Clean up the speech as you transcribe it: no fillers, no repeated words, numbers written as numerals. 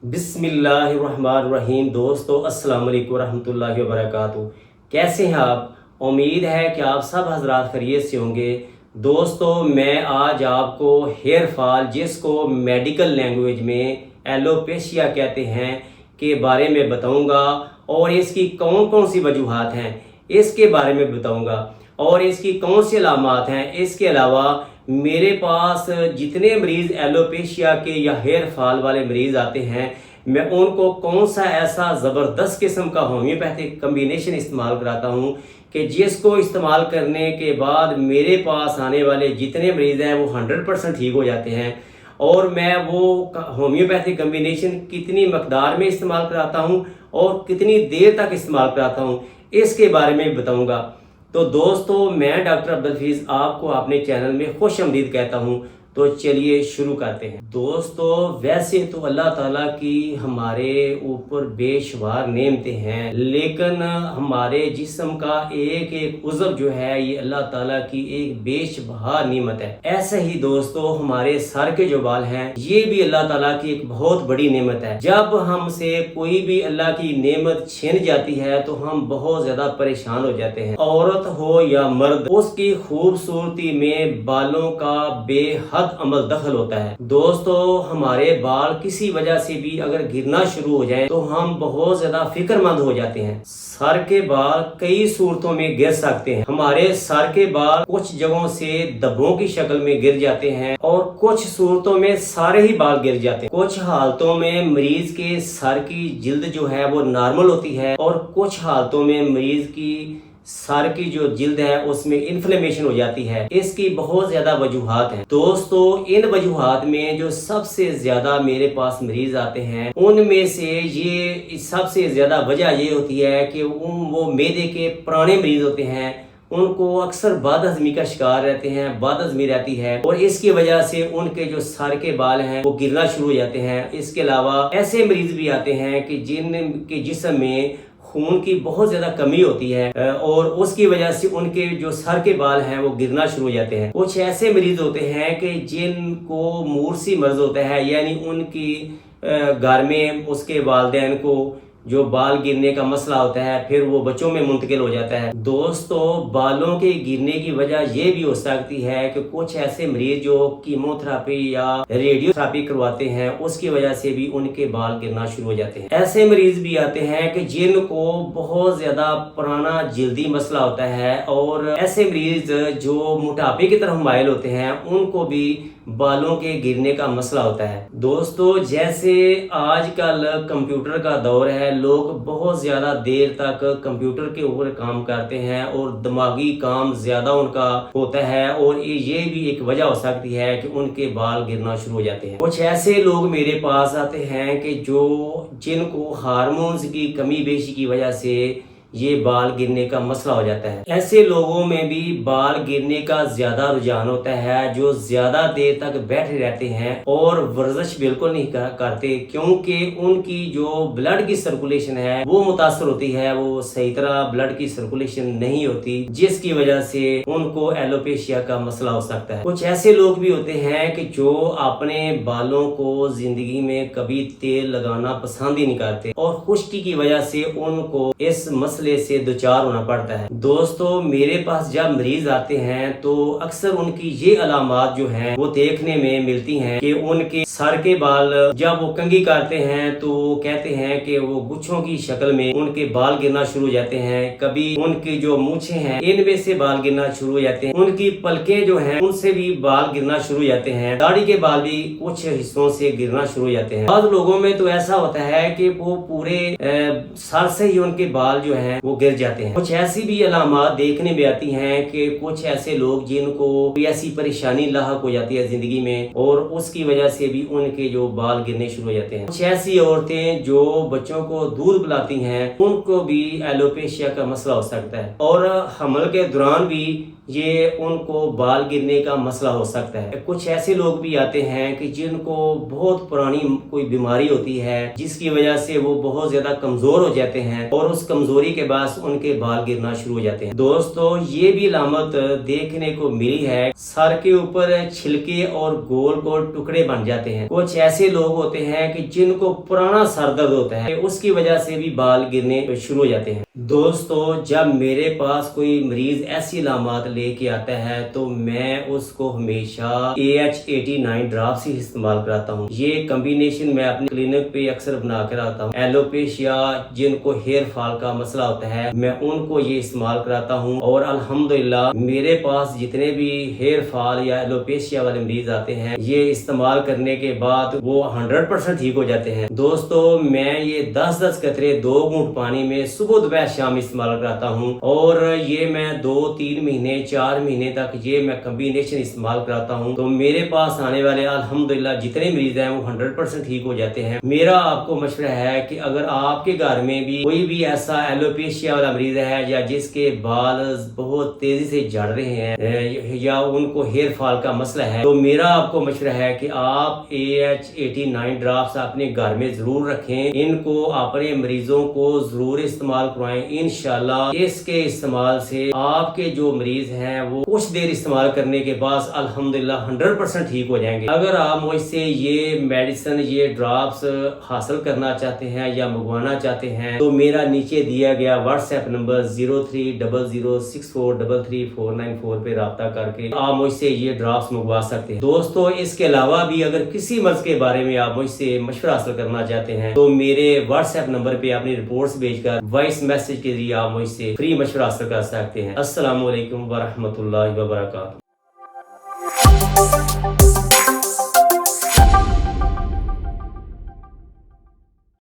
बिस्मिल्लाहिर्रहमानिर्रहीम। दोस्तों अस्सलाम वालेकुम रहमतुल्लाहि व बरकातहू। कैसे हैं आप? उम्मीद है कि आप सब हजरात खैरियत से होंगे। दोस्तों मैं आज आपको हेयर फॉल, जिसको मेडिकल लैंग्वेज में एलोपेशिया कहते हैं, के बारे में बताऊंगा और इसकी कौन कौन सी वजूहात हैं इसके बारे में बताऊंगा और इसकी कौन सी अलामात हैं। इसके अलावा मेरे पास जितने मरीज़ एलोपेशिया के या हेयर फॉल वाले मरीज़ आते हैं, मैं उनको कौन सा ऐसा ज़बरदस्त किस्म का होम्योपैथिक कम्बिनेशन इस्तेमाल कराता हूँ कि जिसको इस्तेमाल करने के बाद मेरे पास आने वाले जितने मरीज़ हैं वो 100% ठीक हो जाते हैं। और मैं वो होम्योपैथिक कम्बिनेशन कितनी मकदार में इस्तेमाल कराता हूँ और कितनी देर तक इस्तेमाल कराता हूँ, इसके बारे में बताऊँगा। तो दोस्तों मैं डॉक्टर अब्दुल हफीज़ आपको अपने चैनल में खुश आमदीद कहता हूँ। तो चलिए शुरू करते हैं। दोस्तों वैसे तो अल्लाह ताला की हमारे ऊपर बेशुमार नेमतें हैं, लेकिन हमारे जिस्म का एक एक उज़व जो है ये अल्लाह ताला की एक बेशुमार नेमत है। ऐसे ही दोस्तों हमारे सर के जो बाल हैं ये भी अल्लाह ताला की एक बहुत बड़ी नेमत है। जब हमसे कोई भी अल्लाह की नेमत छिन जाती है तो हम बहुत ज्यादा परेशान हो जाते हैं। औरत हो या मर्द, उसकी खूबसूरती में बालों का बेहद अमल दखल होता है। दोस्तों हमारे बाल किसी वजह से भी अगर गिरना शुरू हो जाए तो हम बहुत ज्यादा फिक्रमंद हो जाते हैं। सर के बाल कई सूरतों में गिर सकते हैं। हमारे सर के बाल कुछ जगहों से धब्बों की शक्ल में गिर जाते हैं और कुछ सूरतों में सारे ही बाल गिर जाते हैं। कुछ हालतों में मरीज के सर की जिल्द जो है वो नॉर्मल होती है और कुछ हालतों में मरीज की सर की जो जिल्द है उसमें इन्फ्लेमेशन हो जाती है। इसकी बहुत ज्यादा वजूहात हैं। दोस्तों इन वजूहात में जो सबसे ज्यादा मेरे पास मरीज आते हैं उनमें से ये सबसे ज्यादा वजह ये होती है कि वो मैदे के पुराने मरीज होते हैं, उनको अक्सर बदहजमी का शिकार रहते हैं, बदहजमी रहती है और इसकी वजह से उनके जो सर के बाल हैं वो गिरना शुरू हो जाते हैं। इसके अलावा ऐसे मरीज भी आते हैं कि जिनके जिस्म में खून की बहुत ज्यादा कमी होती है और उसकी वजह से उनके जो सर के बाल हैं वो गिरना शुरू हो जाते हैं। कुछ ऐसे मरीज होते हैं कि जिनको मूर्सी मर्ज होता है, यानी उनकी घर में उसके वालिदैन को जो बाल गिरने का मसला होता है, फिर वो बच्चों में मुंतकिल हो जाता है। दोस्तों बालों के गिरने की वजह ये भी हो सकती है कि कुछ ऐसे मरीज जो कीमोथेरेपी या रेडियोथेरेपी करवाते हैं उसकी वजह से भी उनके बाल गिरना शुरू हो जाते हैं। ऐसे मरीज भी आते हैं कि जिनको बहुत ज्यादा पुराना जल्दी मसला होता है और ऐसे मरीज जो मोटापे की तरफ माइल होते हैं उनको भी बालों के गिरने का मसला होता है। दोस्तों जैसे आजकल कंप्यूटर का दौर है, लोग बहुत ज्यादा देर तक कंप्यूटर के ऊपर काम करते हैं और दिमागी काम ज्यादा उनका होता है और ये भी एक वजह हो सकती है कि उनके बाल गिरना शुरू हो जाते हैं। कुछ ऐसे लोग मेरे पास आते हैं कि जिनको हार्मोन्स की कमी बेशी की वजह से ये बाल गिरने का मसला हो जाता है। ऐसे लोगों में भी बाल गिरने का ज्यादा रुझान होता है, जो ज्यादा देर तक बैठे रहते हैं और वर्जिश बिल्कुल नहीं करते, क्योंकि उनकी जो ब्लड की सर्कुलेशन है वो मुतासर होती है, वो सही तरह ब्लड की सर्कुलेशन नहीं होती, जिसकी वजह से उनको एलोपेशिया का मसला हो सकता है। कुछ ऐसे लोग भी होते हैं कि जो अपने बालों को जिंदगी में कभी तेल लगाना पसंद ही नहीं करते और खुश्की की वजह से उनको इस से दुचार होना पड़ता है। दोस्तों मेरे पास जब मरीज आते हैं तो अक्सर उनकी ये अलामात जो हैं वो देखने में मिलती हैं कि उनके सर के बाल जब वो कंघी करते हैं तो वो कहते हैं कि वो गुच्छों की शक्ल में उनके बाल गिरना शुरू हो जाते हैं। कभी उनकी जो मूछें हैं इनमें से बाल गिरना शुरू हो जाते हैं, उनकी पलकें जो हैं उनसे भी बाल गिरना शुरू हो जाते हैं, दाढ़ी के बाल भी कुछ हिस्सों से गिरना शुरू हो जाते हैं। बाद लोगों में तो ऐसा होता है कि वो पूरे सर से ही उनके बाल जो है वो गिर जाते हैं। कुछ ऐसी भी अलामात देखने में आती हैं कि कुछ ऐसे लोग जिनको ऐसी परेशानी लाहक हो जाती है जिंदगी में और उसकी वजह से भी उनके जो बाल गिरने शुरू हो जाते हैं। कुछ ऐसी औरतें जो बच्चों को दूध पिलाती हैं उनको भी एलोपेशिया का मसला हो सकता है और हमल के दौरान भी یہ ان کو بال گرنے کا مسئلہ ہو سکتا ہے۔ کچھ ایسے لوگ بھی آتے ہیں کہ جن کو بہت پرانی کوئی بیماری ہوتی ہے جس کی وجہ سے وہ بہت زیادہ کمزور ہو جاتے ہیں اور اس کمزوری کے باعث ان کے بال گرنا شروع ہو جاتے ہیں۔ دوستو یہ بھی علامت دیکھنے کو ملی ہے، سر کے اوپر چھلکے اور گول گول ٹکڑے بن جاتے ہیں۔ کچھ ایسے لوگ ہوتے ہیں کہ جن کو پرانا سر درد ہوتا ہے، اس کی وجہ سے بھی بال گرنے شروع ہو جاتے ہیں۔ دوستو جب میرے پاس کوئی مریض ایسی علامات لے کے آتا ہے تو میں اس کو ہمیشہ AH89 ڈراپس ہی استعمال کراتا ہوں۔ یہ کمبینیشن میں اپنے کلینک پہ اکثر بنا کر آتا ہوں۔ ایلوپیشیا جن کو ہیئر فال کا مسئلہ ہوتا ہے میں ان کو یہ استعمال کراتا ہوں، اور الحمدللہ میرے پاس جتنے بھی ہیئر فال یا ایلوپیشیا والے مریض آتے ہیں یہ استعمال کرنے کے بعد وہ 100% ٹھیک ہو جاتے ہیں۔ دوستو میں یہ 10 قطرے 2 گھونٹ پانی میں صبح دوپہر شام استعمال کراتا ہوں، اور یہ میں 2-3 مہینے 4 مہینے تک یہ میں کمبینیشن استعمال کراتا ہوں، تو میرے پاس آنے والے الحمدللہ جتنے مریض ہیں وہ 100% ٹھیک ہو جاتے ہیں۔ میرا آپ کو مشورہ ہے کہ اگر آپ کے گھر میں بھی کوئی بھی ایسا ایلوپیشیا والا مریض ہے یا جس کے بال بہت تیزی سے جھڑ رہے ہیں یا ان کو ہیئر فال کا مسئلہ ہے، تو میرا آپ کو مشورہ ہے کہ آپ AH89 ڈراپس اپنے گھر میں ضرور رکھیں، ان کو اپنے مریضوں کو ضرور استعمال کروائیں۔ انشاءاللہ اس کے استعمال سے آپ کے جو مریض ہیں وہ کچھ دیر استعمال کرنے کے بعد الحمدللہ 100% ٹھیک ہو جائیں گے۔ اگر آپ مجھ سے یہ میڈیسن یہ ڈراپس حاصل کرنا چاہتے ہیں یا منگوانا چاہتے ہیں تو میرا نیچے دیا گیا واٹس ایپ نمبر 030064333494 پہ رابطہ کر کے آپ مجھ سے یہ ڈراپس منگوا سکتے ہیں۔ دوستو اس کے علاوہ بھی اگر کسی مرض کے بارے میں آپ مجھ سے مشورہ حاصل کرنا چاہتے ہیں تو میرے واٹس ایپ نمبر پہ اپنی رپورٹس بھیج کر وائس میسج کے ذریعے آپ مجھ سے فری مشورہ حاصل کر سکتے ہیں۔ السلام علیکم ورحمۃ اللہ وبرکاتہ۔